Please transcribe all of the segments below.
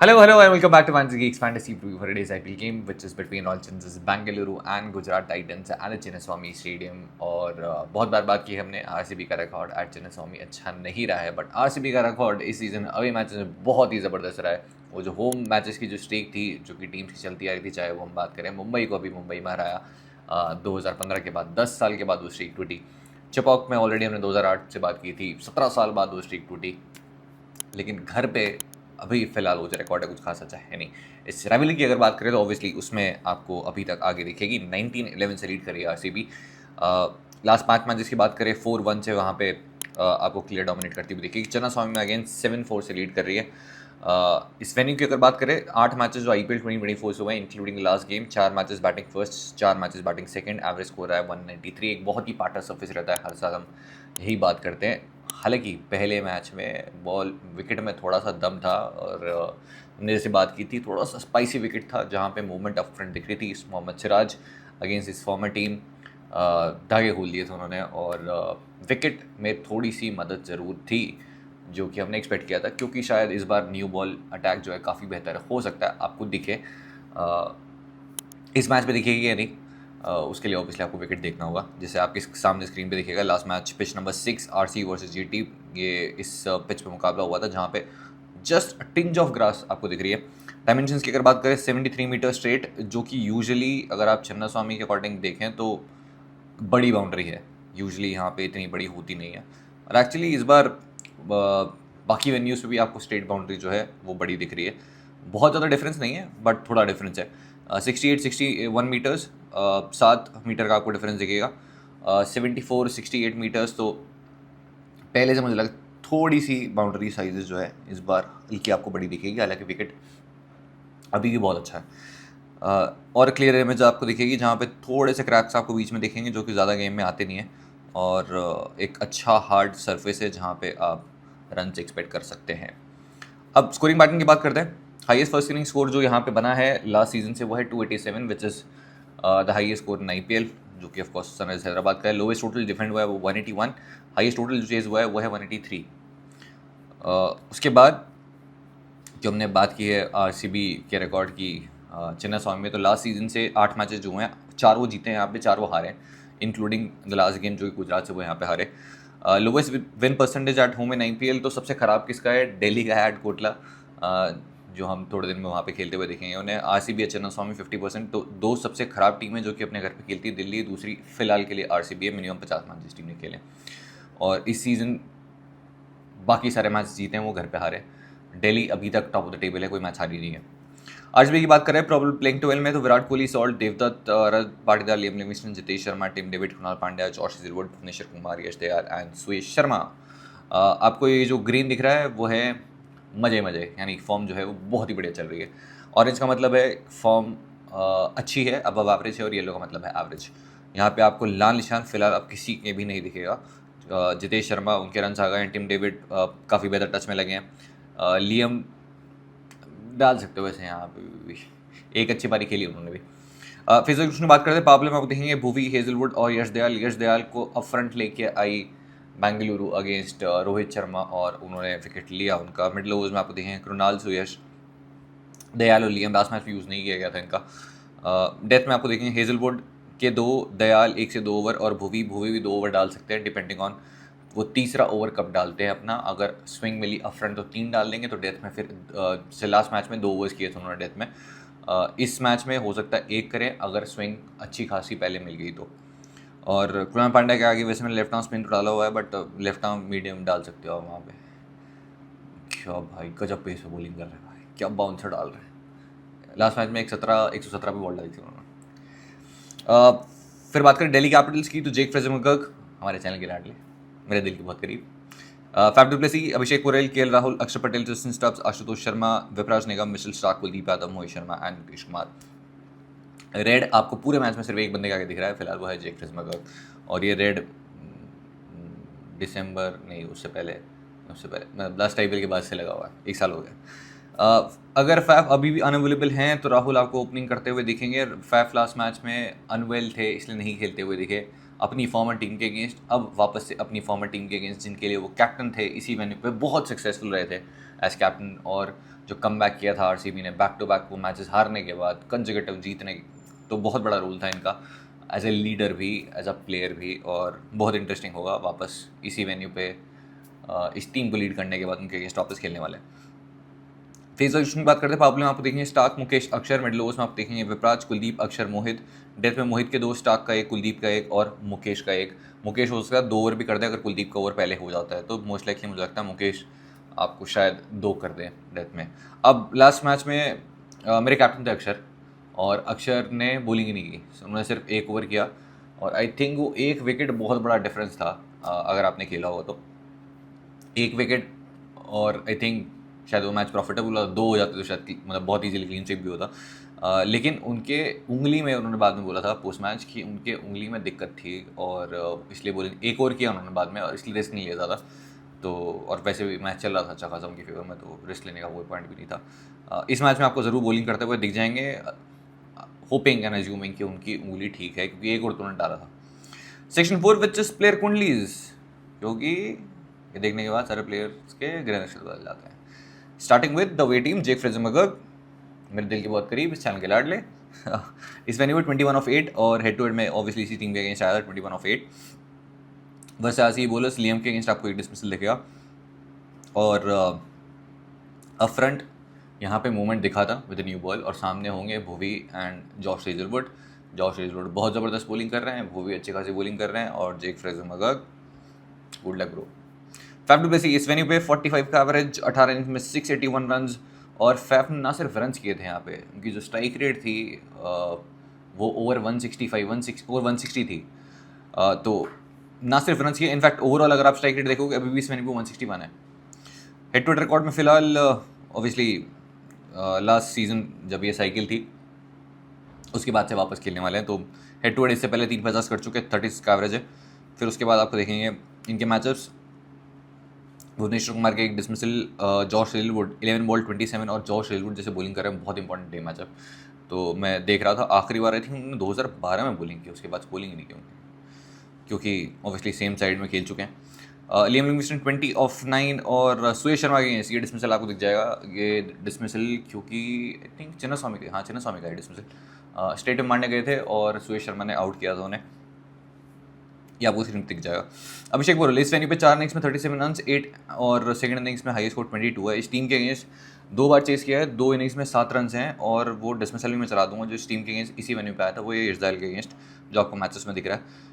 Hello, and welcome back to Fantasy Geeks Fantasy Preview for today's IPL game, which is between Royal Challengers Bengaluru and Gujarat Titans at the Chinnaswamy stadium. और बहुत बात की हमने RCB का record eight Chinnaswamy अच्छा नहीं रहा है, बट आरसीबी का रिकॉर्ड इस सीज़न अवे मैचेस में बहुत ही ज़बरदस्त रहा है। वो जो होम मैचेस की जो स्ट्रीक थी, जो कि टीम्स की चलती आ रही थी, चाहे वो हम बात करें मुंबई को, अभी मुंबई में हराया 2015 के बाद 10 साल के बाद वो स्ट्रीक टूटी। चपॉक में ऑलरेडी हमने 2008 से बात की थी, 17 साल बाद वो स्ट्रीक टूटी। लेकिन घर पे अभी फ़िलहाल वो जो रिकॉर्ड है कुछ खास अच्छा है नहीं। इस राइवलरी की अगर बात करें तो ऑब्वियसली उसमें आपको अभी तक आगे दिखेगी। 19-11 से लीड करी है आरसीबी। लास्ट 5 मैचेस की बात करें 4-1 से वहाँ पे आपको क्लियर डोमिनेट करती हुई दिखेगी। चिन्नास्वामी में अगेन 7-4 से लीड कर रही है। इस वेन्यू की अगर बात करें 8 मैचेस जो IPL 2024 से हुए हैं, including last game, 4 matches batting first, 4 matches batting second, average score है 193। एक बहुत ही पार्टर सर्फेस रहता है, हर साल हम यही बात करते हैं। हालांकि पहले मैच में बॉल विकेट में थोड़ा सा दम था, और हमने जैसे बात की थी थोड़ा सा स्पाइसी विकेट था जहाँ पे मूवमेंट अप फ्रंट दिख रही थी। इस मोहम्मद सिराज अगेंस्ट इस फॉर्मर टीम धागे खोल दिए थे उन्होंने, और विकेट में थोड़ी सी मदद ज़रूर थी जो कि हमने एक्सपेक्ट किया था, क्योंकि शायद इस बार न्यू बॉल अटैक जो है काफ़ी बेहतर हो सकता है आपको दिखे। इस मैच में दिखेगी या नहीं, उसके लिए ऑब्वियसली आपको विकेट देखना होगा, जैसे आपके सामने स्क्रीन पे दिखेगा। Last match pitch number 6 RC versus GT, ये इस पिच पे मुकाबला हुआ था जहाँ पे जस्ट टिंज ऑफ ग्रास आपको दिख रही है। डायमेंशंस की अगर बात करें 73 मीटर स्ट्रेट, जो कि यूजुअली अगर आप चिन्नास्वामी के अकॉर्डिंग देखें तो बड़ी बाउंड्री है। यूजुअली यहाँ पे इतनी बड़ी होती नहीं है, और एक्चुअली इस बार बाकी वेन्यूज़ पे भी आपको स्ट्रेट बाउंड्री जो है वो बड़ी दिख रही है। बहुत ज़्यादा डिफरेंस नहीं है, बट थोड़ा डिफरेंस है। 61 मीटर्स, 7 मीटर का आपको डिफरेंस दिखेगा। 74-68 मीटर्स, तो पहले से मुझे लगा थोड़ी सी बाउंड्री साइजेस जो है इस बार हल्की आपको बड़ी दिखेगी। हालांकि विकेट अभी भी बहुत अच्छा है। और क्लियर इमेज आपको दिखेगी जहाँ पे थोड़े से क्रैक्स आपको बीच में दिखेंगे, जो कि ज़्यादा गेम में आते नहीं हैं। और एक अच्छा हार्ड सरफेस है जहाँ पे आप रन एक्सपेक्ट कर सकते हैं। अब स्कोरिंग पैटर्न की बात करते हैं। हाईएस्ट फर्स्ट इनिंग स्कोर जो यहाँ पे बना है लास्ट सीजन से वो है 287, which is the highest score in IPL, जो कि ऑफकोर्स सनराइजर्स हैदराबाद का है। लोवेस्ट टोटल डिफेंड हुआ है वो 181, हाईएस्ट टोटल जो चेज हुआ है वो है 183। उसके बाद जो हमने बात की है आरसीबी के रिकॉर्ड की चिन्नास्वामी में, तो लास्ट सीजन से 8 मैचेस जो हुए हैं 4 वो जीते हैं, यहाँ पे 4 वो हारे हैं, इंक्लूडिंग द लास्ट गेम जो कि गुजरात से वो यहाँ पे हारे। Lowest win percentage at home in IPL, तो सबसे ख़राब किसका है? दिल्ली का है एट कोटला, जो हम थोड़े दिन में वहाँ पे खेलते हुए देखेंगे उन्हें। आरसीबी चिन्नास्वामी 50%, तो दो सबसे ख़राब टीमें जो कि अपने घर पे खेलती है, दिल्ली दूसरी फिलहाल के लिए आरसीबी है। मिनिमम 50 मैच जिस टीम ने खेले, और इस सीज़न बाकी सारे मैच जीते हैं वो घर पे हारे। दिल्ली अभी तक टॉप ऑफ द टेबल है, कोई मैच हारी नहीं है। आरसीबी की बात करें प्रॉबल प्लेइंग 12 में, तो Virat Kohli, Salt, Devdutt, Rajat Patidar, Liam Livingstone, Jitesh Sharma, Tim David, Krunal Pandya, Josh Hazlewood, Bhuvneshwar Kumar, Yash Dayal and Suyash Sharma. आपको ये जो ग्रीन दिख रहा है वो है मजे, यानी फॉर्म जो है वो बहुत ही बढ़िया चल रही है। ऑरेंज का मतलब है फॉर्म अच्छी है, अबव एवरेज है, और येलो का मतलब है एवरेज। यहाँ पे आपको लाल निशान फिलहाल अब किसी के भी नहीं दिखेगा। जितेश शर्मा, उनके रन आ गए हैं। टिम डेविड काफ़ी बेहतर टच में लगे हैं। लियम डाल सकते हो वैसे, यहाँ पे भी एक अच्छी पारी खेली उन्होंने भी। फिजिकल की बात करते हैं, पावर प्ले में आप देखेंगे भुवी, हेजलवुड और यश दयाल को अप फ्रंट लेके आई बेंगलुरु अगेंस्ट रोहित शर्मा, और उन्होंने विकेट लिया उनका। मिडल ओवर्स में आपको देखेंगे कृणाल, सुयश, दयाल और लियम। लास्ट मैच में यूज़ नहीं किया गया था इनका। डेथ में आपको देखेंगे हेजलवुड के 2, दयाल 1 से 2 ओवर, और भुवी भी 2 ओवर डाल सकते हैं, डिपेंडिंग ऑन वो तीसरा ओवर कब डालते हैं अपना। अगर स्विंग मिली अप फ्रंट तो 3 डाल देंगे, तो डेथ में फिर से लास्ट मैच में 2 ओवर्स किए थे उन्होंने डेथ में। इस मैच में हो सकता है 1 करें अगर स्विंग अच्छी खासी पहले मिल गई तो। और कृणाल पांड्या के आगे वैसे मैंने लेफ्ट आर्म स्पिन तो डाला हुआ है, बट लेफ्ट आर्म मीडियम डाल सकते हो आप वहाँ पे। क्या भाई गजब पेस पे बॉलिंग कर रहे हैं भाई, क्या बाउंसर डाल रहे हैं। लास्ट मैच में 117 पे बॉल डाली थी उन्होंने। फिर बात करें दिल्ली कैपिटल्स की, तो जेक फ्रेजमबर्ग हमारे चैनल के लाडले, मेरे दिल के बहुत करीब। फैफ डु प्लेसी, अभिषेक पुरेल, KL Rahul, Axar Patel, Justin Stubbs, Ashutosh Sharma, Vipraj Nigam, Mitchell Starc, Kuldeep Yadav, Mohit Sharma and Nitish Kumar. रेड आपको पूरे मैच में सिर्फ एक बंदे के आगे दिख रहा है फिलहाल, वो है जेक फ्रेजमबर्ग, और ये रेड दिसंबर नहीं, उससे पहले लास्ट IPL के बाद से लगा हुआ है, 1 साल हो गया। अगर फैफ अभी भी अनअवेलेबल हैं तो राहुल आपको ओपनिंग करते हुए दिखेंगे। फैफ लास्ट मैच में अनवेल थे, इसलिए नहीं खेलते हुए दिखे। अपनी फॉर्मर टीम के अगेंस्ट, अब वापस से अपनी फॉर्मर टीम के अगेंस्ट जिनके लिए वो कैप्टन थे, इसी वेन्यू पे बहुत सक्सेसफुल रहे थे एज कैप्टन, और जो कम बैक किया था आरसीबी ने बैक टू बैक वो मैचेस हारने के बाद कंसेक्यूटिव जीतने, तो बहुत बड़ा रोल था इनका एज ए लीडर भी, एज अ प्लेयर भी। और बहुत इंटरेस्टिंग होगा वापस इसी वेन्यू पे इस टीम को लीड करने के बाद उनके अगेंस्ट वापस खेलने वाले। फेज ऑफ की बात करते हैं, पावर प्ले में आपको देखेंगे स्टार्क, मुकेश, अक्षर, मिडल ओवर्स में आप देखेंगे विपराज, कुलदीप, अक्षर, मोहित, डेथ में मोहित के दो, स्टार्क का एक, कुलदीप का एक और मुकेश का एक। मुकेश हो सकता है 2 ओवर भी कर दे, अगर कुलदीप का ओवर पहले हो जाता है तो मोस्ट लाइकली मुझे लगता है मुकेश आपको शायद 2 कर दें डेथ में। अब लास्ट मैच में मेरे कैप्टन थे अक्षर, और अक्षर ने बॉलिंग ही नहीं की, उन्होंने सिर्फ 1 ओवर किया, और आई थिंक वो 1 विकेट बहुत बड़ा डिफरेंस था। अगर आपने खेला हो तो 1 विकेट, और आई थिंक शायद वो मैच प्रॉफिटेबल हुआ, 2 हो जाते तो शायद मतलब बहुत इजीली क्लीन स्वीप भी होता। लेकिन उनके उंगली में, उन्होंने बाद में बोला था पोस्ट मैच कि उनके उंगली में दिक्कत थी, और इसलिए बॉलिंग 1 ओवर किया उन्होंने बाद में, और इसलिए रिस्क नहीं लिया ज़्यादा। तो और वैसे भी मैच चल रहा था अच्छा खासा उनकी फेवर में, तो रिस्क लेने का कोई पॉइंट भी नहीं था। इस मैच में आपको ज़रूर बॉलिंग करते हुए दिख जाएंगे, होपिंग एंड एज्यूमिंग कि उनकी उंगली ठीक है, क्योंकि 1 ओवर तो उन्होंने डाला था। सेक्शन 4 विच इज प्लेयर कुंडलीज, क्योंकि ये देखने के बाद सारे प्लेयर्स के ग्रे नक्शे बदल जाते हैं। Starting with the way team, Jake Fraser McGurk, मेरे दिल के बहुत करीब, इस चैनल के लाडले। इस वेन्यू में 21 ऑफ 8, और हेड टू हेड में ऑब्वियसली इसी टीम के अगेंस्ट आया था 21 ऑफ 8। वैसे आज ही बोलर्स लियम के अगेंस्ट आपको एक डिसमिसल दिखेगा, और अप फ्रंट यहाँ पे मूवमेंट दिखा था विद न्यू बॉल, और सामने होंगे Bhuvi and Josh Hazlewood. Josh Hazlewood बहुत ज़बरदस्त बॉलिंग कर रहे हैं, भुवी अच्छी खासी बॉलिंग कर रहे हैं, और Jake Fraser McGurk good luck bro. Faf du Plessis इस वेन्यू पे 45 का एवरेज, 18 इनिंग्स में 681 रन्स, और फैफ ने ना सिर्फ रन्स किए थे यहाँ पे, उनकी जो स्ट्राइक रेट थी वो ओवर 165 ओवर 160 थी। तो ना सिर्फ रन्स किए, इनफैक्ट ओवरऑल अगर आप स्ट्राइक रेट देखोगे अभी भी इस वेन्यू पे 161 है। हेड टू हेड रिकॉर्ड में फिलहाल ऑब्वियसली लास्ट सीजन जब ये साइकिल थी उसके बाद से वापस खेलने वाले हैं, तो हेड टू हेड इससे पहले 350 कर चुके, 30 का एवरेज है। फिर उसके बाद आपको देखेंगे इनके मैचअप्स, भुवनेश्वर कुमार के एक डिसमिसल, जॉश हेजलवुड 11 बॉल 27, और जॉश हेजलवुड जैसे बॉलिंग कर रहे हैं बहुत इंपॉर्टेंट है मैचअप। तो मैं देख रहा था आखिरी बार आई थिंक उन्होंने 2012 में बॉलिंग की, उसके बाद बॉलिंग ही नहीं की उन्होंने, क्योंकि ऑब्वियसली सेम साइड में खेल चुके हैं। लियम लिविंगस्टन 20 ऑफ 9, और सुरेश शर्मा के ये डिसमिसल आपको दिख जाएगा, ये डिसमिसल क्योंकि आई थिंक चिन्नास्वामी के, हाँ चिन्नास्वामी का है डिसमिसल, स्टेट में मारने गए थे और सुरेश शर्मा ने आउट किया था उन्हें, ये आपको स्क्रीन दिख जाएगा। अभिषेक बोरल इस वेन्यू पे 4 इनिंग्स में 37 रन 8, और सेकंड इनिंग्स में हाईएस्ट स्कोर 22 है। इस टीम के अगेंस्ट 2 बार चेस किया है, 2 इनिंग्स में 7 रन हैं, और वो डिसमिसल भी मैं चला दूंगा जो इस टीम के अगेंस्ट इसी वेन्यू पे आया था, वो ये यश दयाल के अगेंस्ट जो आपको मैचेस में दिख रहा है।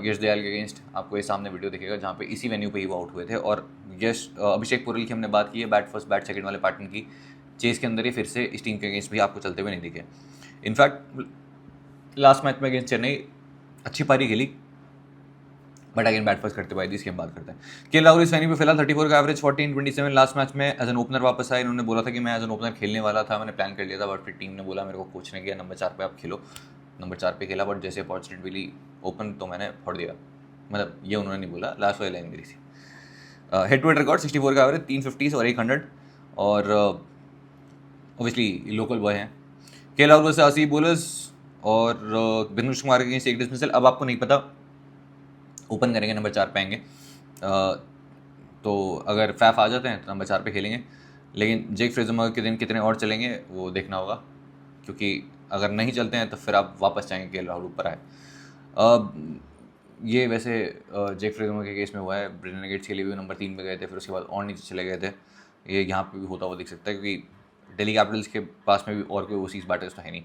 यश दयाल के अगेंस्ट आपको ये सामने वीडियो दिखेगा जहाँ पे इसी वेन्यू पे ही वो आउट हुए थे, और अभिषेक पोरल की हमने बात की है बैट फर्स्ट बैट सेकंड वाले पैटर्न की, चेस के अंदर ही फिर से इस टीम के अगेंस्ट भी आपको चलते हुए नहीं दिखे। इनफैक्ट लास्ट मैच में अगेंस्ट चेन्नई अच्छी पारी खेली, बट अगेन बैट फर्स्ट करते हुए इसकी हम बात करते हैं। केएल राहुल इस वेन्यू पे फिलहाल 34 का एवरेज, 14-27 लास्ट मैच में एज एन ओपनर वापस आए। इन्होंने बोला था कि मैं एज एन ओपनर खेलने वाला था, मैंने प्लान कर लिया था, बट फिर टीम ने बोला मेरे को कोच ने किया नंबर 4 पे आप खेलो, नंबर 4 पे खेला, बट जैसे अपॉर्चुनिटी मिली ओपन तो मैंने फोड़ दिया, मतलब ये उन्होंने नहीं बोला, लास्ट वाली लाइन मेरी थी। हेड टू हेड रिकॉर्ड 64 का एवरेज, 350 और 100, और ऑब्वियसली लोकल बॉय हैं। केएल राहुल से 80 बोलर्स, और भुवनेश्वर कुमार के अगेंस्ट एक डिसमिसल। अब आपको नहीं पता ओपन करेंगे नंबर 4 पे आएंगे, तो अगर फैफ आ जाते हैं तो नंबर 4 पे खेलेंगे, लेकिन जेक फ्रेजर के दिन कितने और चलेंगे वो देखना होगा, क्योंकि अगर नहीं चलते हैं तो फिर आप वापस चाहेंगे केएल राहुल ऊपर आए। ये वैसे जेक फ्रेजर के केस में हुआ है, ब्रेंडन गेट्स के लिए भी नंबर 3 पे गए थे, फिर उसके बाद और नीचे चले गए थे, ये यहाँ पे भी होता हुआ दिख सकता है, क्योंकि दिल्ली कैपिटल्स के पास में भी और कोई ओवरसीज बैटर्स तो है नहीं।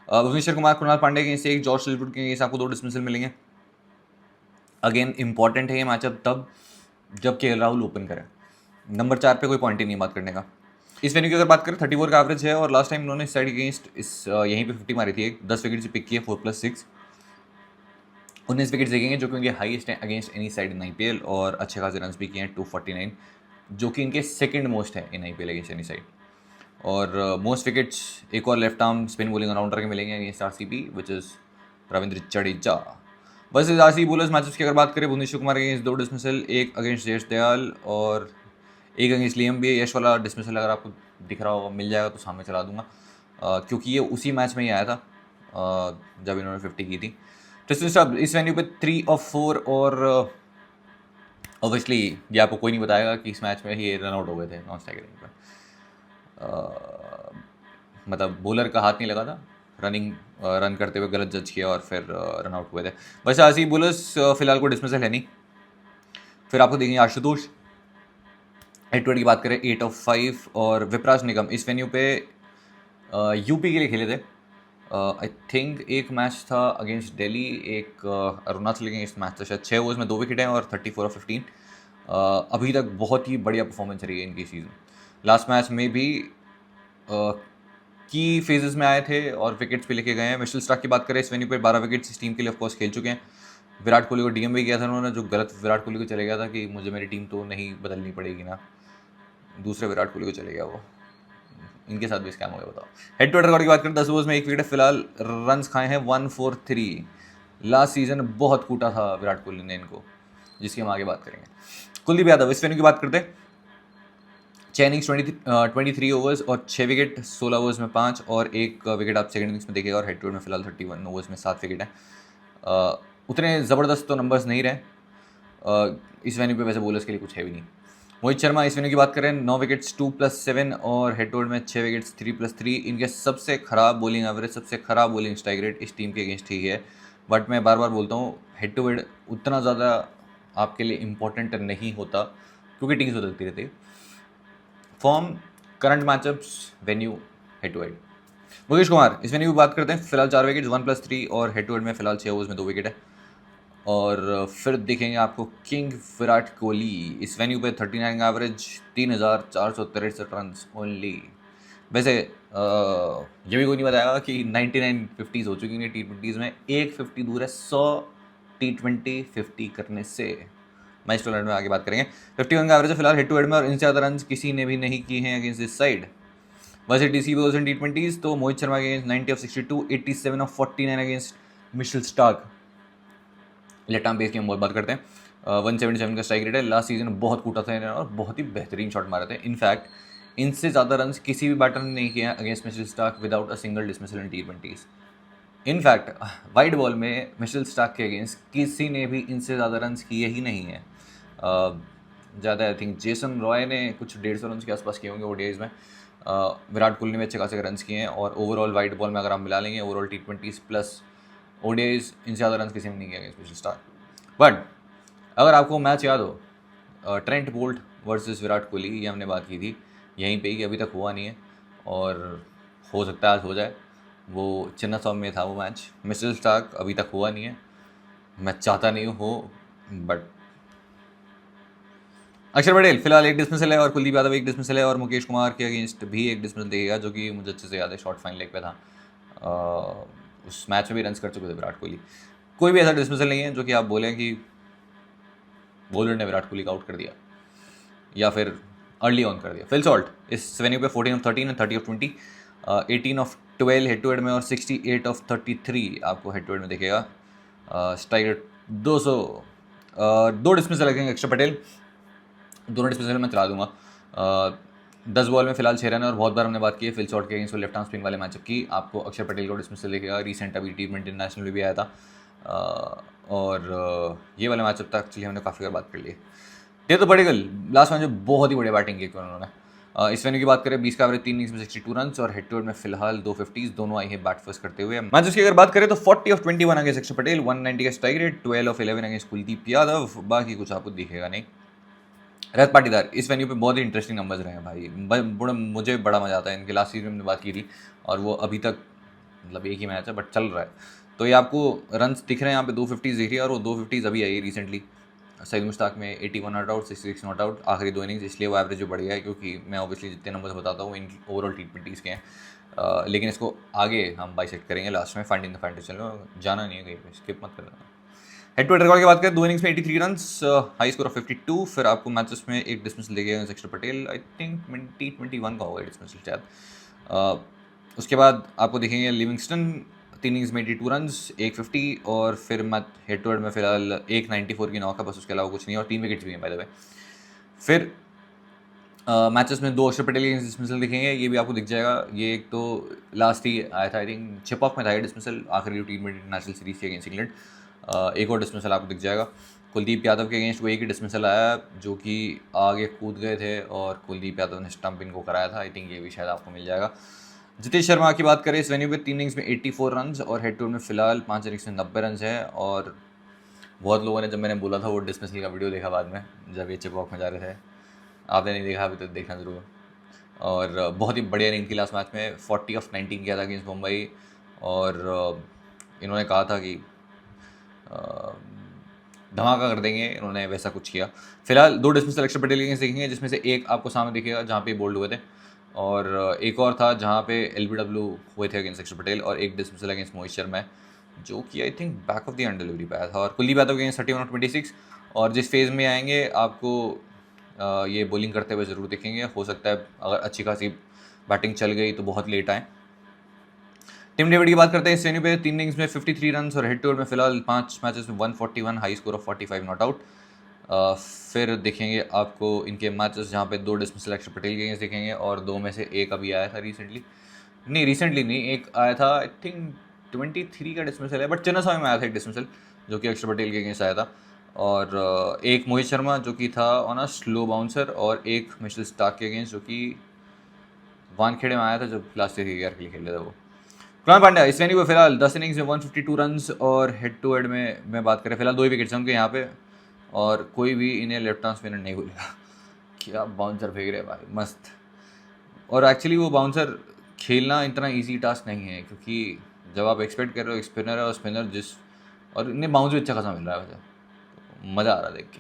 भुवनेश्वर कुमार, कृणाल पांडे के एक, जॉर्ज हेजलवुड के आपको 2 डिसमिसल मिलेंगे। अगेन इंपॉर्टेंट है ये मैचअप तब जब केएल राहुल ओपन करें, नंबर 4 पे कोई पॉइंट ही नहीं बात करने का। इस वेन्यू की अगर बात करें 34 का एवरेज है, और लास्ट टाइम उन्होंने इस साइड अगेंस्ट यहीं पे 50 मारी थी, 10 विकेट से पिक किए 4+6, 19 विकेट देखेंगे जो कि उनके हाईएस्ट हैं against any side in IPL, और अच्छे खासे रन भी किए हैं 249, जो कि इनके सेकंड मोस्ट है in IPL against any side. और मोस्ट विकेट्स एक और left arm spin bowling allrounder के मिलेंगे against RCB, which is Ravindra Jadeja. बस आरसीबी बॉलर्स मैचेस की अगर बात करें, भुवनेश्वर कुमार के अगेंस्ट 2 डिसमिसल, एक अगेंस्ट यश दयाल और एक अगेंस्ट लियम भी। यश वाला डिसमिसल अगर आपको दिख रहा होगा मिल जाएगा तो सामने चला दूंगा, क्योंकि ये उसी मैच में ही आया था जब इन्होंने 50 की थी। ट्रिस्टन स्टब्स इस वेन्यू पे 3 ऑफ 4 और ऑब्वियसली ये आपको कोई नहीं बताएगा कि इस मैच में ये रन आउट हो गए थे नॉन स्ट्राइक पे। मतलब बॉलर का हाथ नहीं लगा था, रन करते हुए गलत जज किया और फिर रन आउट हुए थे। वैसे आरसीबी बॉलर्स फिलहाल को डिसमिसल है नहीं। फिर आपको देखेंगे आशुतोष, हेड-टू-हेड की बात करें 8 ऑफ 5 और विपराज निगम इस वेन्यू पे यूपी के लिए खेले थे। आई थिंक एक मैच था अगेंस्ट दिल्ली, एक अरुणाचल अगेंस्ट मैच था शायद। 6 ओवर्स में 2 विकेट हैं और 34 ऑफ 15। अभी तक बहुत ही बढ़िया परफॉर्मेंस रही है इनकी सीज़न। लास्ट मैच में भी की फेजेस में आए थे और विकेट्स भी लेके गए हैं। मिशेल स्टार्क की बात करें इस वेन्यू पे 12 विकेट्स इस टीम के लिए ऑफकोर्स खेल चुके हैं। विराट कोहली को डीएम भी किया था उन्होंने, जो गलत विराट कोहली को चले गया था कि मुझे मेरी टीम तो नहीं बदलनी पड़ेगी ना, दूसरे विराट कोहली को चले गया वो। इनके साथ भी स्कैम हो गया, बताओ। हेड टू हेड रिकॉर्ड की बात करें 10 ओवर्स में 1 विकेट, फिलहाल रन खाए हैं 143। लास्ट सीजन बहुत कूटा था विराट कोहली ने इनको, जिसकी हम आगे बात करेंगे। कुलदीप यादव इस वेन्यू की बात करते हैं। 6 इनिंग्स 23 ओवर्स और 6 विकेट, 16 ओवर्स में 5 और 1 विकेट आप सेकंड इनिंग्स में देखिएगा। और हेड टू हेड में फिलहाल 31 ओवर्स में 7 विकेट हैं। उतने ज़बरदस्त तो नंबर्स नहीं रहे इस वेन्यू पे, वैसे बॉलर्स के लिए कुछ है भी नहीं। मोहित शर्मा इस वेन्यू की बात करें 9 विकेट्स 2+7 और हेड टू हेड में 6 विकेट्स 3+3। इनके सबसे ख़राब बॉलिंग एवरेज, सबसे ख़राब बॉलिंग स्ट्राइक रेट इस टीम के अगेंस्ट ही है। बट मैं बार बार बोलता हूँ हेड टू हेड उतना ज़्यादा आपके लिए इम्पोर्टेंट नहीं होता क्योंकि टीम्स बदलती रहती है। Form, current matchups, venue, head to head. Mukesh Kumar इस वेन्यू की बात करते हैं। फिलहाल 4 विकेट्स 1+3 और हेड टू हेड में फिलहाल 6 ओवर्स में 2 विकेट है। और फिर दिखेंगे आपको किंग विराट कोहली इस वेन्यू पे 39 एवरेज, 3463 रन ओनली। वैसे ये भी कोई नहीं बताएगा कि 99 50s हो चुकी हैं T20s में, एक 50 दूर है 100 T20 50 करने से। मैच टू में आगे बात करेंगे। 51 का एवरेज है फिलहाल हेड टू हेड में और इनसे ज़्यादा रन किसी ने भी नहीं किए हैं अगेंस्ट दिस साइड। वैसे टीसी भी इन T20s तो Mohit Sharma against 90 of 62, 87 of 49 against Mitchell Starc. Left arm pace की हम बहुत बात करते हैं। 177 का स्ट्राइक रेट है। लास्ट सीजन बहुत कूटा था इन्होंने और बहुत ही बेहतरीन शॉट मारे थे। इनफैक्ट इनसे ज़्यादा रन किसी भी बैटर ने नहीं किए हैं against Mitchell Stark without a single dismissal in T20s। In fact wide ball में मिशेल स्टार्क के अगेंस्ट किसी ने भी इनसे ज़्यादा रन किए ही नहीं हैं। ज़्यादा आई थिंक जेसन रॉय ने कुछ 150 रन के आसपास किए होंगे ओडीआईज में। विराट कोहली ने भी अच्छे खासे रन किए हैं और ओवरऑल वाइड बॉल में अगर आप मिला लेंगे ओवरऑल T20s प्लस ओडीआईज इनसे ज़्यादा रन किसी ने नहीं किए अगेंस्ट मिशेल स्टार्क। बट अगर आपको मैच याद हो Trent Boult versus Virat Kohli, ये हमने बात की थी यहीं पे ही, अभी तक हुआ नहीं है और हो सकता है आज हो जाए। वो चिन्ना स्वामी में था वो मैच। मिशेल स्टार्क अभी तक हुआ नहीं है, मैं चाहता नहीं हूँ बट अक्षर पटेल फिलहाल 1 डिसमिसल है और कुलदीप यादव 1 डिसमिसल है और मुकेश कुमार के अगेंस्ट भी 1 डिसमिसल देगा, जो कि मुझे अच्छे से याद है, शॉर्ट फाइन लेग पे था। उस मैच में भी रन कर चुके थे विराट कोहली। कोई भी ऐसा डिसमिसल नहीं है जो कि आप बोलें कि बॉलर ने विराट कोहली का आउट कर दिया या फिर अर्ली ऑन कर दिया। फिल सॉल्ट इस वेन्यू पे 14 of 13 and 30 of 20, 18 of 12 head to head में और 68 ऑफ 33 आपको हेड टू हेड में देखेगा। Strike rate 200। 2 डिसमिसल लगेंगे अक्षर पटेल, दोनों डिसमिसल मैं चला दूंगा। 10 बॉल में फिलहाल 6 रन और बहुत बार हमने बात की है फिल शॉट के अगेंस्ट लेफ्ट आर्म स्पिन वाले मैचअप की। आपको अक्षर पटेल को डिसमिसल देखेगा। रिसेंट अभी T20 इंटरनेशनल में भी आया था और ये वाले मैचअप तक एक्चुअली हमने काफ़ी बार बात कर ली। ये तो पटेल लास्ट मैच में बहुत ही बढ़िया बैटिंग की उन्होंने। इस वेन्यू की बात करें 20 का एवरेज 3 इनिंग्स में 62 रन और हेड टू हेड में फिलहाल 2 50s दोनों आई है बैट फर्स्ट करते हुए। मैचेस की अगर बात करें तो 40 ऑफ 21 अगेंस्ट अक्षर पटेल, 190 का strike rate, 12 of 11 against Kuldeep Yadav. बाकी कुछ आपको दिखेगा नहीं। रजत पाटीदार इस वेन्यू पे बहुत ही इंटरेस्टिंग नंबर्स रहे हैं भाई, मुझे बड़ा मजा आता है। इनके लास्ट सीजन में हमने बात की थी और वो अभी तक मतलब एक ही मैच है बट चल रहा है। तो ये आपको रन्स दिख रहे हैं यहाँ पे 2 50s दिख रही है और वो 2 50s अभी आई रिसेंटली। सईद मुश्ताक में 81 नॉट आउट, 66 नॉट आउट आखिरी 2 इनिंग्स, इसलिए वो एवरेज जो बढ़ गया है क्योंकि मैं ऑब्वियसली जितने नंबर्स बताता हूँ इन ओवरऑल T20s के हैं। लेकिन इसको आगे हम बाइसेक्ट करेंगे लास्ट में फाइंडिंग द फैंटेसी चैनल, जाना नहीं है कहीं पे, स्किप मत करना। हेड टू हेड रिकॉर्ड की बात करें 2 इनिंग्स में 83 रन्स, हाई स्कोर ऑफ 52। फिर आपको मैचेस में 1 डिसमिसल देगा अक्षर पटेल, आई थिंक 2021 का होगा डिसमिसल शायद। उसके बाद आपको देखेंगे लिविंगस्टन 3 इनिंग्स में 82 रन्स, 150 और फिर मैच हेड टू हेड में फिलहाल 194 की नॉक है बस, उसके अलावा कुछ नहीं और 3 विकेट्स भी हैं बाय द वे। फिर मैचेस में 2 अक्षर पटेल के डिसमिसल दिखेंगे, ये भी आपको दिख जाएगा। ये एक तो लास्ट ही आया था, आई थिंक चिपॉक में था ये डिसमिसल, आखिरी टी20 इंटरनेशनल सीरीज के अगेंस्ट इंग्लैंड। एक और डिसमिसल आपको दिख जाएगा। कुलदीप यादव के अगेंस्ट वो एक ही डिसमिसल आया, जो कि आगे कूद गए थे और कुलदीप यादव ने स्टंप इनको कराया था। आई थिंक ये भी शायद आपको मिल जाएगा। जितेश शर्मा की बात करें, इस वेन्यू पे 3 इनिंग्स में 84 रन और हेड टू हेड में फिलहाल 5 इनिंग्स में 90 रन है। और बहुत लोगों ने, जब मैंने बोला था वो डिसमिसल का वीडियो देखा बाद में, जब ये चिपॉक में जा रहे थे, आपने नहीं देखा अभी तो देखना ज़रूर। और बहुत ही बढ़िया इनिंग थी लास्ट मैच में, 40 ऑफ 19 किया था अगेंस्ट मुंबई। और इन्होंने कहा था कि धमाका कर देंगे, इन्होंने वैसा कुछ किया। फिलहाल 2 डिसमिसल अक्षर पटेल अगेंस्ट देखेंगे, जिसमें से एक आपको सामने दिखेगा जहाँ पे बोल्ड हुए थे, और एक और था जहाँ पे LBW हुए थे अगेंस्ट अक्षर पटेल, और एक डिसमिसल अगेंस्ट मोहित शर्मा, जो कि I think back of the end delivery पे आया था। और कुलदीप यादव अगेंस्ट 31 ऑफ 26। और जिस फेज़ में आएंगे आपको ये बॉलिंग करते हुए ज़रूर दिखेंगे। हो सकता है अगर अच्छी खासी बैटिंग चल गई तो बहुत लेट आए। टिम डेविड की बात करते हैं, इस वेन्यू पे 3 इनिंग्स में 53 रन और हेड टू हेड में फिलहाल 5 मैचेस में 141, high score of 45 not out. फिर देखेंगे आपको इनके मैचेस जहाँ पे 2 डिसमिसल अक्षर पटेल के अगेंस्ट दिखेंगे, और 2 में से एक अभी आया था रिसेंटली नहीं, एक आया था आई थिंक 23 का डिसमिसल है, बट चन्नास्वामी में आया था एक डिसमिसल जो कि अक्षर पटेल के अगेंस्ट आया था। और एक मोहित शर्मा जो कि था ऑन अ स्लो बाउंसर, और एक मिशेल स्टार्क के अगेंस्ट जो कि वानखेड़े में आया था जब लास्ट ईयर के लिए खेल रहे थे वो। कृणाल पांड्या इस वेन्यू पे फिलहाल 10 इनिंग्स में 152 रन, और हेड टू हेड में मैं बात करें फिलहाल 2 ही विकेट्स हैं उनके यहाँ पे, और कोई भी इन्हें लेफ्ट आर्म स्पिनर नहीं भूलेगा। क्या बाउंसर फेंक रहे भाई, मस्त। और एक्चुअली वो बाउंसर खेलना इतना इजी टास्क नहीं है, क्योंकि जब आप एक्सपेक्ट कर रहे हो स्पिनर है और स्पिनर और इन्हें बाउंस भी अच्छा खासा मिल रहा है, वैसे मज़ा आ रहा है देख के।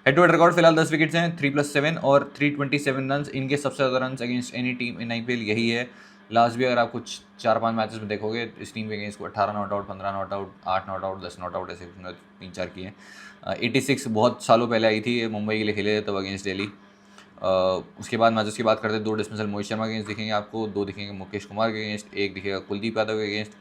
हेड टू हेड रिकॉर्ड फिलहाल 10 विकेट्स हैं, 3+7 और 327 रन। इनके सबसे ज़्यादा रन अगेंस्ट एनी टीम इन IPL यही है। लास्ट भी अगर आप कुछ 4-5 मैचेस में देखोगे, इस टीम के अगेंस्ट को 18 not out, 15 not out, 8 not out, 10 not out, ऐसे 3-4 किए हैं। 86 बहुत सालों पहले आई थी, मुंबई के लिए खेले थे तब अगेंस्ट दिल्ली। उसके बाद मैचेस की बात करते हैं, 2 डिसमिसल मोहित शर्मा के अगेंस्ट दिखेंगे आपको, 2 दिखेंगे मुकेश कुमार के अगेंस्ट, एक दिखेगा कुलदीप यादव के अगेंस्ट,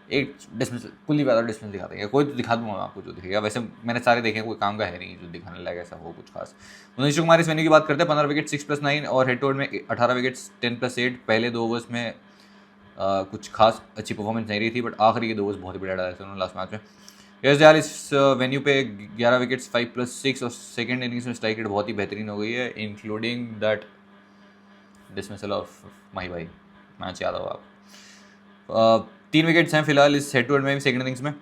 एक डिसमिसल कुलदीप यादव डिसमिसल दिखा देंगे। कोई तो दिखा दूंगा मैं आपको जो दिखेगा, वैसे मैंने सारे देखे, कोई काम का है नहीं जो दिखाने लगा ऐसा हो कुछ खास। नीतीश कुमार इस वेन्यू की बात करते हैं, 15 विकेट 6+9 और हेड टू हेड में 18 विकेट्स 10+8। पहले 2 ओवर्स में कुछ खास अच्छी परफॉर्मेंस नहीं रही थी, बट आखिरी के 2 ओवर्स बहुत ही बढ़िया डाले थे उन्होंने लास्ट मैच में। यश दयाल इस वेन्यू पे 11 विकेट्स 5+6, और सेकेंड इनिंग्स में स्ट्राइक रेट बहुत ही बेहतरीन हो गई है, इंक्लूडिंग दैट डिसमिसल ऑफ माही भाई, मैच याद होगा आप। 3 विकेट्स हैं फिलहाल इस हेड टू हेड में सेकंड इनिंग्स में।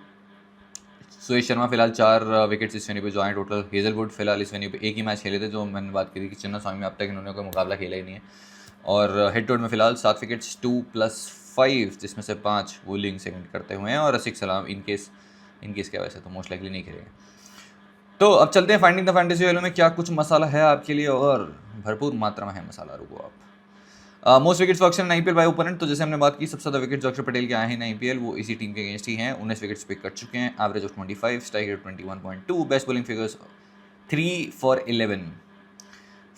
सुरेश शर्मा फिलहाल 4 विकेट्स इस वेन्यू पे जो आए टोटल। हेजलवुड फिलहाल इस वेन्यू पे एक ही मैच खेले थे, जो मैंने बात की थी कि चन्नास्वामी में अब तक इन्होंने कोई मुकाबला खेला ही नहीं है। और हेड टू हेड में फिलहाल 7 विकेट्स 2+5, जिसमें से 5 वुलिंग सेकंड करते हुए हैं, और रसिक सलाम इनकेस क्या, वैसे तो मोस्ट लाइकली नहीं खेलेंगे। तो अब चलते हैं फाइंडिंग द फैंटेसी वैल्यू में क्या कुछ मसाला है आपके लिए, और भरपूर मात्रा में है मसाला, रुको आप। Most wickets for auction IPL by opponent, तो जैसे हमने बात की, सबसे ज़्यादा विकेट जो अक्षर पटेल के आए हैं इन IPL वो इसी टीम के अगेंस्ट ही हैं। 19 विकेट्स पिक कर चुके हैं, average of 25, strike rate 21.2, best bowling figures 3 for 11।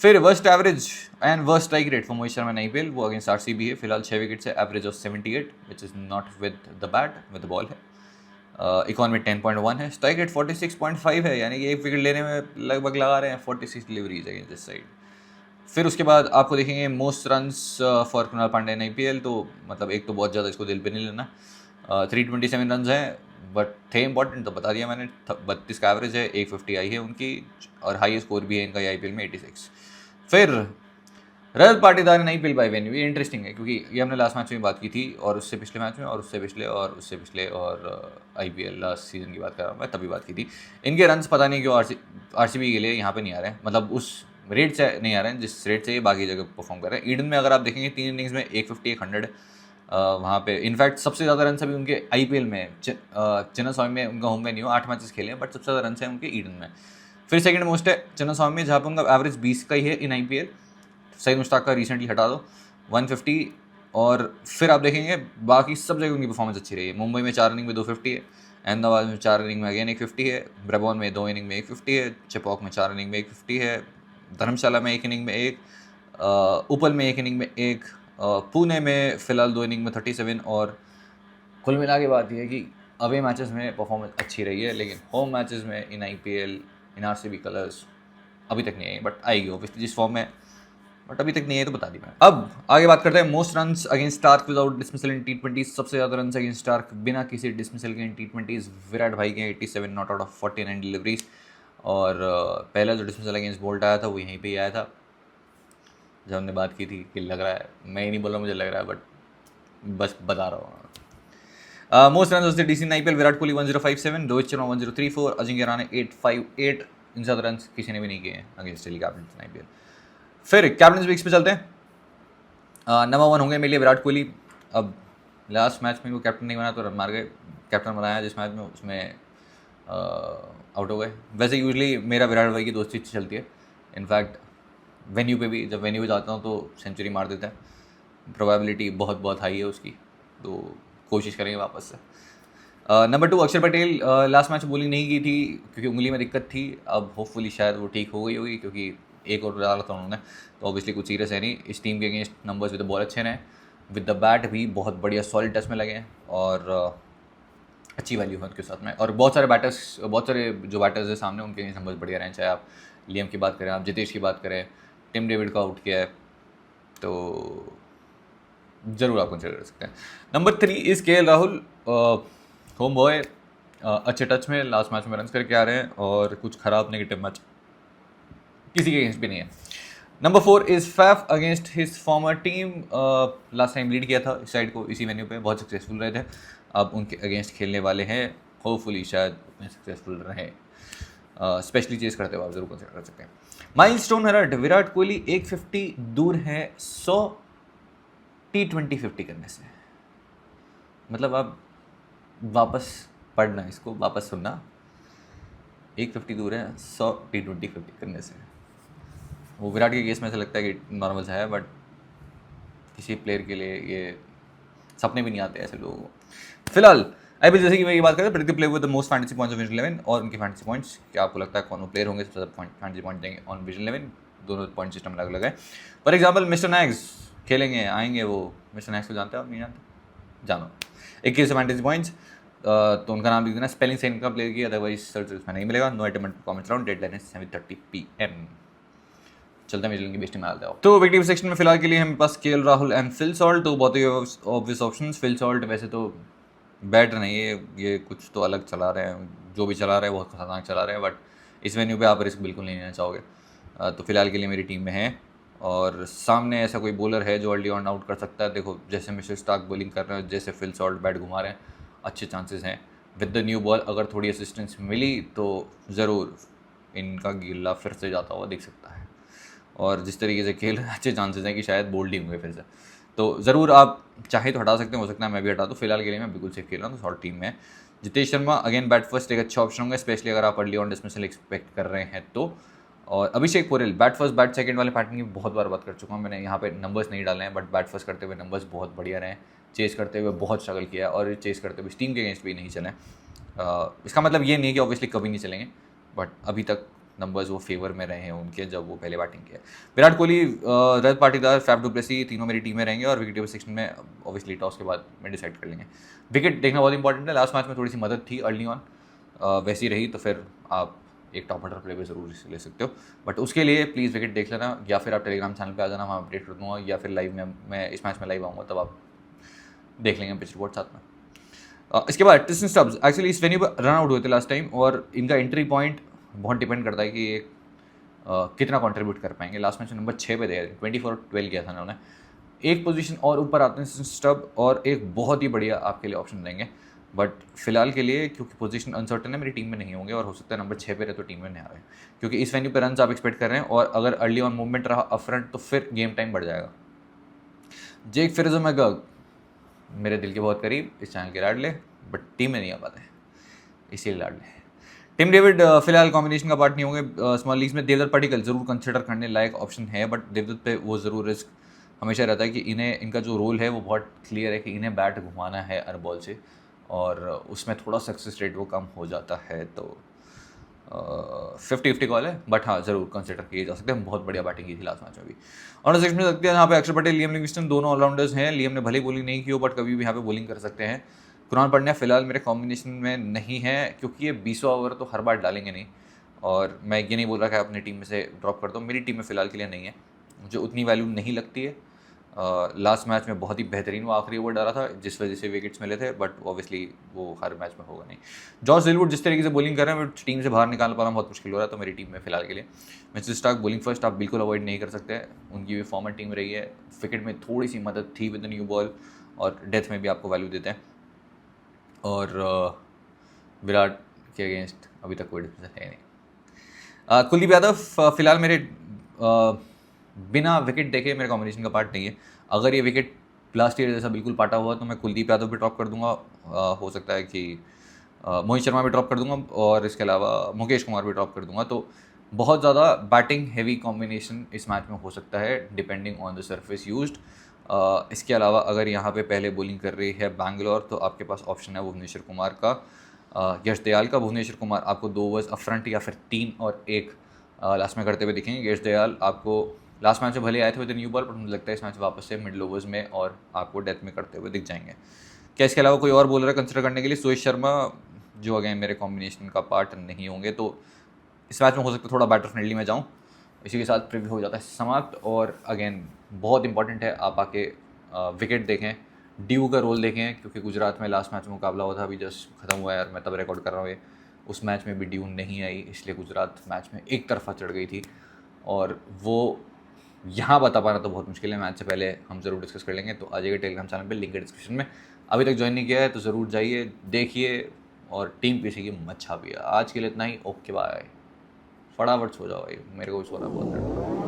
फिर worst average and worst strike rate for Mohit Sharma in IPL वो अगेंस्ट RCB है, फिलहाल 6 विकेट्स है, average of 78, which is not with the bat, with the ball है। Economy 10.1 है, strike rate 46.5 है, यानी कि एक विकेट लेने में लगभग लगा रहे हैं 46 डिलीवरीज अगेंस्ट दिस साइड। फिर उसके बाद आपको देखेंगे most runs for Krunal Pandya in IPL, तो मतलब एक तो बहुत ज़्यादा इसको दिल पे नहीं लेना, 327 रन हैं, बट थे इंपॉर्टेंट तो बता दिया मैंने। 32 का एवरेज है, 150 आई है उनकी, और हाई स्कोर भी है इनका IPL में 86। फिर रजत पाटीदार ने IPL बाय वेन्यू, ये इंटरेस्टिंग है क्योंकि ये हमने लास्ट मैच में बात की थी, और उससे पिछले मैच में, और उससे पिछले, और IPL लास्ट सीजन की बात कर रहा हूँ मैं, तभी बात की थी। इनके रन्स पता नहीं क्यों RCB के लिए यहाँ पे नहीं आ रहे हैं, मतलब उस रेट से नहीं आ रहे हैं जिस रेट से ये बाकी जगह परफॉर्म कर रहे हैं। ईडन में अगर आप देखेंगे 3 इनिंग्स में 150 100, वहाँ पे इनफैक्ट सबसे ज़्यादा रन अभी उनके IPL में चन्नास्वामी में, उनका होम वेन्यू 8 मैचेस खेले हैं, बट सबसे ज़्यादा रन है उनके ईडन में। फिर सेकंड मोस्ट है चन्नास्वामी में, जहाँ पर उनका एवरेज 20 का ही है इन IPL। सईद मुश्ताक का रिसेंटली हटा दो, 150। और फिर आप देखेंगे बाकी सब जगह उनकी परफॉर्मेंस अच्छी रही है। मुंबई में 4 इनिंग में 250 है, अहमदाबाद में 4 इनिंग में अगेन 150 है, ब्रेबॉन में 2 इनिंग में 150 है, चिपॉक में 4 इनिंग में 150 है, धर्मशाला में 1 इनिंग में 1, उपल में 1 इनिंग में 1, पुणे में फ़िलहाल 2 इनिंग में 37। और कुल मिला के बात यह है कि अवे मैचेस में परफॉर्मेंस अच्छी रही है, लेकिन होम मैचेस में इन IPL इन RCB कलर्स अभी तक नहीं आई, बट आएगी ऑब्वियसली जिस फॉर्म में बट अभी तक नहीं है तो बता दी मैंने। अब आगे बात करते हैं most runs against Starc without dismissal in टी20। सबसे ज़्यादा रन्स अगेंस्ट स्टार्क बिना किसी डिसमिसल के इन टी20 विराट भाई के 87 नॉट आउट ऑफ 49 डिलीवरीज। और पहला जो डिसमिसल अगेंस्ट बोल्ट आया था वो यहीं पे ही आया था जब हमने बात की थी कि लग रहा है, मैं ही नहीं बोल रहा मुझे लग रहा है, बट बस बता रहा हूँ। Most run of the DC IPL Virat Kohli 1057, Rohit Sharma 1034, Ajinkya Rahane 858। इन ज़्यादा रन किसी ने भी नहीं किए हैं against Delhi Capitals in IPL. फिर कैप्टन विक्स पे चलते हैं। नंबर 1 होंगे मेरे लिए विराट कोहली। अब लास्ट मैच में वो कैप्टन नहीं बना तो रन मार गए, कैप्टन बनाया जिस मैच में उसमें आउट हो गए। वैसे यूजली मेरा विराट भाई की दोस्ती चलती है, इनफैक्ट वेन्यू पे भी, जब वेन्यू पे जाता हूँ तो सेंचुरी मार देता है। प्रोबेबिलिटी बहुत बहुत हाई है उसकी, तो कोशिश करेंगे वापस से। नंबर 2 अक्षर पटेल। लास्ट मैच बॉलिंग नहीं की थी क्योंकि उंगली में दिक्कत थी, अब होपफुली शायद वो ठीक हो गई होगी क्योंकि एक और डाला था उन्होंने, तो ऑब्वियसली कुछ सीरियस है नहीं। इस टीम के against numbers with the ball अच्छे रहे, विद द बैट भी बहुत बढ़िया सॉलिड टच में लगे हैं और अच्छी वैल्यू है उनके साथ में। और बहुत सारे जो बैटर्स है सामने उनके अगेंस्ट नंबर्स बढ़िया रहे, चाहे आप लियम की बात करें, आप जितेश की बात करें, टिम डेविड को आउट किया है, तो ज़रूर आप कंसिडर कर सकते हैं। Number 3 is KL Rahul. Home boy, अच्छे टच में लास्ट मैच में रन करके आ रहे हैं और कुछ ख़राब नेगेटिव मैच किसी के अगेंस्ट भी नहीं है। Number 4 is Faf against his farmer team. Last time lead किया था इस साइड को इसी वेन्यू पे, बहुत सक्सेसफुल रहे थे, अब उनके अगेंस्ट खेलने वाले हैं, होपफुली शायद उतने सक्सेसफुल रहे। स्पेशली चेस करते हुए आप जरूर कंसिडर कर सकते हैं। माइलस्टोन हेराल्ड, विराट कोहली 150 दूर है 100 T20 50 करने से। मतलब आप वापस पढ़ना, इसको वापस सुनना, 150 दूर है 100 T20 50 करने से। वो विराट के केस में ऐसा लगता है कि नॉर्मल सा है, बट किसी प्लेयर के लिए ये सपने भी नहीं आते ऐसे लोगों को। फिलहाल आईपीएल जैसे कि मैं ये बात करें, predictive player with the most fantasy points of vision 11 और उनके फैंटेसी पॉइंट्स, क्या आपको लगता है कौन वो प्लेयर होंगे सबसे ज़्यादा फैंटेसी पॉइंट देंगे ऑन विजन 11? दोनों पॉइंट सिस्टम अलग अलग है। फॉर एग्जाम्पल मिस्टर नैग्स खेलेंगे, आएंगे वो। मिस्टर नैग्स को जानते हो आप? नहीं जानते? जानो। 21 फैंटेसी पॉइंट्स, तो उनका नाम लिख देना, स्पेलिंग से इनका प्लेयर की, अदरवाइज सर्च में नहीं मिलेगा। No attempt comments round, deadline है 7:30 PM। चलते हैं की बेस्ट में डालते हो। तो विकेट सेक्शन में फिलहाल के लिए हमारे पास KL Rahul and Phil Salt, तो बहुत ही ऑब्वियस ऑप्शंस। फिल सॉल्ट वैसे तो बैटर नहीं है, ये कुछ तो अलग चला रहे हैं, जो भी चला रहे हैं बहुत खतरनाक चला रहे हैं, बट इस वेन्यू पे आप रिस्क बिल्कुल नहीं लेना चाहोगे। तो फिलहाल के लिए मेरी टीम में है, और सामने ऐसा कोई बॉलर है जो अर्ली ऑन आउट कर सकता है। देखो जैसे मिचेल स्टार्क बॉलिंग कर रहे हैं, जैसे फिल सॉल्ट बैट घुमा रहे हैं, अच्छे चांसेस हैं। विद द न्यू बॉल अगर थोड़ी असिस्टेंस मिली तो ज़रूर इनका गिल्ला फिर से जाता हुआ दिख सकता है, और जिस तरीके से खेल अच्छे चांसेस हैं कि शायद बोल्ड ही होंगे फिर से, तो ज़रूर आप चाहे तो हटा सकते हैं, हो सकता है मैं भी हटा दूँ। फिलहाल के लिए मैं बिल्कुल सेफ खेल रहा हूँ, तो शॉर्ट टीम में Jitesh Sharma again bat first एक अच्छा ऑप्शन होगा, स्पेशली अगर आप अर्ली ऑन डिसमिसल एक्सपेक्ट कर रहे हैं तो। और Abhishek Porel bat first bat second वाले पैटर्न की बहुत बार बात कर चुका हूँ मैंने, यहाँ पे नंबर्स नहीं डाले हैं, बट बैट फर्स्ट करते हुए नंबर्स बहुत बढ़िया रहे, चेस करते हुए बहुत स्ट्रगल किया, और चेस करते हुए टीम के अगेंस्ट भी नहीं चले। इसका मतलब ये नहीं है कि ऑब्वियसली कभी नहीं चलेंगे, बट अभी तक नंबर्स वो फेवर में रहे हैं उनके जब वो पहले बैटिंग किया। Virat Kohli, Rajat Patidar, Faf du Plessis, तीनों मेरी टीम में रहेंगे, और विकेट सेक्शन में ऑब्वियसली टॉस के बाद में डिसाइड कर लेंगे। विकेट देखना बहुत इंपॉर्टेंट है, लास्ट मैच में थोड़ी सी मदद थी अर्ली ऑन, वैसी रही तो फिर आप एक टॉप ऑर्डर प्ले भी ज़रूर ले सकते हो, बट उसके लिए प्लीज़ विकेट देख लेना, या फिर आप टेलीग्राम चैनल पे आ जाना, वहाँ अपडेट कर दूँगा, या फिर लाइव में मैं इस मैच में लाइव आऊँगा तब आप देख लेंगे पिच रिपोर्ट साथ में। इसके बाद ट्रिस्टन स्टब्स एक्चुअली इस वेन्यू पर रन आउट हुए थे लास्ट टाइम, और इनका एंट्री पॉइंट बहुत डिपेंड करता है कि एक कितना कंट्रीब्यूट कर पाएंगे। लास्ट मैच नंबर 6 पे थे, 24-12 किया था उन्होंने। एक पोजीशन और ऊपर आते हैं स्टब, और एक बहुत ही बढ़िया आपके लिए ऑप्शन देंगे, बट फिलहाल के लिए क्योंकि पोजीशन अनसर्टन है मेरी टीम में नहीं होंगे, और हो सकता है नंबर 6 पे रहे तो टीम में नहीं आ रहे, क्योंकि इस वेन्यू पे रन आप एक्सपेक्ट कर रहे हैं, और अगर अर्ली ऑन मूवमेंट रहा अफ्रंट तो फिर गेम टाइम बढ़ जाएगा। जेक फिरोजमैगग मेरे दिल के बहुत करीब, इस चैनल के लाडले, बट टीम में नहीं आ पाते इसीलिए लाडले। टिम डेविड फिलहाल कॉम्बिनेशन का पार्ट नहीं होंगे स्मॉल लीग्स में। देवदत्त पडिक्कल जरूर कंसिडर करने लायक ऑप्शन है, बट देवदत्त पे वो ज़रूर रिस्क हमेशा रहता है कि इनका जो रोल है वो बहुत क्लियर है कि इन्हें बैट घुमाना है हर बॉल से, और उसमें थोड़ा सक्सेस रेट वो कम हो जाता है, तो 50-50 कॉल है, बट हाँ ज़रूर कंसिडर किए जा सकते हैं। बहुत बढ़िया बैटिंग की थी लास्ट मैच में भी। और सेक्शन में सकते हैं यहाँ पे अक्षर पटेल, लियम लिविंगस्टन दोनों ऑलराउंडर्स हैं। लियम ने भले बॉलिंग नहीं की हो, बट कभी भी यहाँ पे बॉलिंग कर सकते हैं। कुणाल पांड्या फिलहाल मेरे कॉम्बिनेशन में नहीं है, क्योंकि ये 20 ओवर तो हर बार डालेंगे नहीं, और मैं ये नहीं बोल रहा कि अपनी टीम में से ड्रॉप कर दो, मेरी टीम में फिलहाल के लिए नहीं है, मुझे उतनी वैल्यू नहीं लगती है। लास्ट मैच में बहुत ही बेहतरीन वो आखिरी ओवर डाला था जिस वजह से विकेट्स मिले थे, बट ऑब्वियसली वो हर मैच में होगा नहीं। जॉश हिलवुड जिस तरीके से बॉलिंग कर रहे हैं, टीम से बाहर निकाल पाना बहुत मुश्किल हो रहा है, तो मेरी टीम में फिलहाल के लिए मिचेल स्टार्क बॉलिंग फर्स्ट आप बिल्कुल अवॉइड नहीं कर सकते। उनकी भी फॉर्मर टीम रही है, विकेट में थोड़ी सी मदद थी विद द न्यू बॉल, और डेथ में भी आपको वैल्यू देते हैं। और विराट के अगेंस्ट अभी तक कोई डिफरेंस है नहीं। कुलदीप यादव फिलहाल मेरे बिना विकेट देखे मेरे कॉम्बिनेशन का पार्ट नहीं है। अगर ये विकेट लास्ट ईयर जैसा बिल्कुल पाटा हुआ तो मैं कुलदीप यादव भी ड्रॉप कर दूंगा, हो सकता है कि मोहित शर्मा भी ड्रॉप कर दूंगा, और इसके अलावा मुकेश कुमार भी ड्रॉप कर दूंगा। तो बहुत ज़्यादा बैटिंग हैवी कॉम्बिनेशन इस मैच में हो सकता है depending on the surface used. इसके अलावा अगर यहाँ पे पहले बॉलिंग कर रही है बैंगलोर, तो आपके पास ऑप्शन है भुवनेश्वर कुमार का, यश दयाल का। भुवनेश्वर कुमार आपको 2 ओवर्स अफ्रंट या फिर 3 और 1 लास्ट में करते हुए दिखेंगे। यश दयाल आपको लास्ट मैच में भले आए थे विद न्यू बॉल, पर मुझे लगता है इस मैच वापस से मिडिल ओवर्स में और आपको डेथ में करते हुए दिख जाएंगे। क्या इसके अलावा कोई और बॉलर है कंसिडर करने के लिए? सुरेश शर्मा, जो अगेन मेरे कॉम्बिनेशन का पार्ट नहीं होंगे, तो इस मैच में हो सकता है थोड़ा बैटर फ्रेंडली में जाऊँ। इसी के साथ प्रीव्यू हो जाता है समाप्त। और अगेन बहुत इंपॉर्टेंट है आप आके विकेट देखें, ड्यू का रोल देखें, क्योंकि गुजरात में लास्ट मैच में मुकाबला हुआ था, अभी जस्ट खत्म हुआ है यार, मैं तब रिकॉर्ड कर रहा हूँ ये। उस मैच में भी ड्यू नहीं आई, इसलिए गुजरात मैच में एक तरफा चढ़ गई थी, और वो यहाँ बता पाना तो बहुत मुश्किल है। मैच से पहले हम ज़रूर डिस्कस कर लेंगे, तो आ जाइए टेलीग्राम चैनल पे, लिंक है डिस्क्रिप्शन में। अभी तक ज्वाइन नहीं किया है तो ज़रूर जाइए, देखिए, और टीम पीछे की मत छापिए। आज के लिए इतना ही, ओके बाय, फटाफट सो जाओ भाई, मेरे को भी सोना बहुत है।